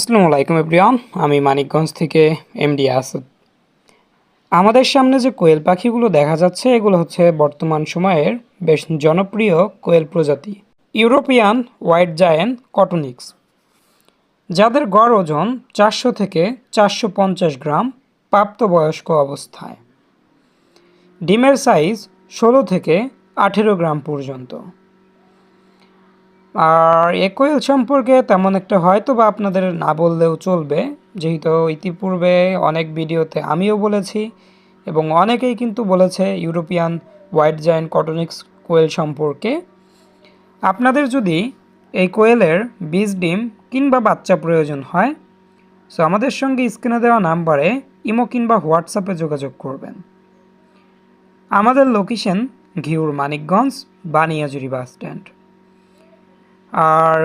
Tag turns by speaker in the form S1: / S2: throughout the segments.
S1: আসসালামু আলাইকুম এভরিওয়ান, আমি মানিকগঞ্জ থেকে এমডি আসাদ। আমাদের সামনে যে কোয়েল পাখিগুলো দেখা যাচ্ছে এগুলো হচ্ছে বর্তমান সময়ের বেশ জনপ্রিয় কোয়েল প্রজাতি ইউরোপিয়ান হোয়াইট জায়েন্ট কটনিক্স, যাদের গড় ওজন 400 থেকে 450 গ্রাম প্রাপ্তবয়স্ক অবস্থায়। ডিমের সাইজ 16 থেকে 18 গ্রাম পর্যন্ত। আর এ কোয়েল সম্পর্কে তেমন একটা হয়তো বা আপনাদের না বললেও চলবে, যেহেতু ইতিপূর্বে অনেক ভিডিওতে আমিও বলেছি এবং অনেকেই কিন্তু বলেছে ইউরোপিয়ান হোয়াইট জায়েন্ট কটনিক্স কোয়েল সম্পর্কে। আপনাদের যদি এই কোয়েলের বীজ ডিম কিংবা বাচ্চা প্রয়োজন হয়, সো আমাদের সঙ্গে স্ক্রিনে দেওয়া নাম্বারে ইমো কিংবা হোয়াটসঅ্যাপে যোগাযোগ করবেন। আমাদের location Ghior Manikganj Baniajuri bus stand. আর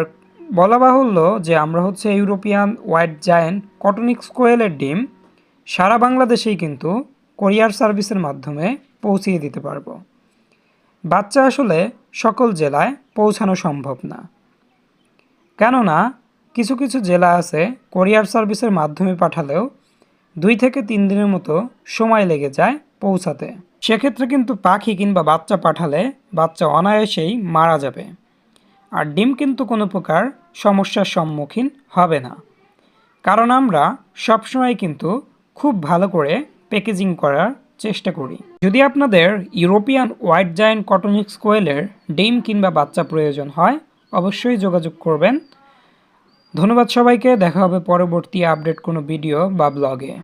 S1: বলা বাহুল্য যে আমরা হচ্ছে ইউরোপিয়ান হোয়াইট জায়েন্ট কটনিক্স কোয়েলের ডিম সারা বাংলাদেশেই কিন্তু কোরিয়ার সার্ভিসের মাধ্যমে পৌঁছিয়ে দিতে পারবো। বাচ্চা আসলে সকল জেলায় পৌঁছানো সম্ভব না, কেননা কিছু কিছু জেলা আছে কোরিয়ার সার্ভিসের মাধ্যমে পাঠালেও 2 থেকে 3 দিনের মতো সময় লেগে যায় পৌঁছাতে। সেক্ষেত্রে কিন্তু পাখি কিংবা বাচ্চা পাঠালে বাচ্চা অনায়াসেই মারা যাবে, আর ডিম কিন্তু কোনো প্রকার সমস্যার সম্মুখীন হবে না, কারণ আমরা সবসময় কিন্তু খুব ভালো করে প্যাকেজিং করার চেষ্টা করি। যদি আপনাদের ইউরোপিয়ান হোয়াইট জায়েন্ট কটনিক্স কোয়েলের ডিম কিংবা বাচ্চা প্রয়োজন হয়, অবশ্যই যোগাযোগ করবেন। ধন্যবাদ সবাইকে, দেখা হবে পরবর্তী আপডেট কোনো ভিডিও বা ব্লগে।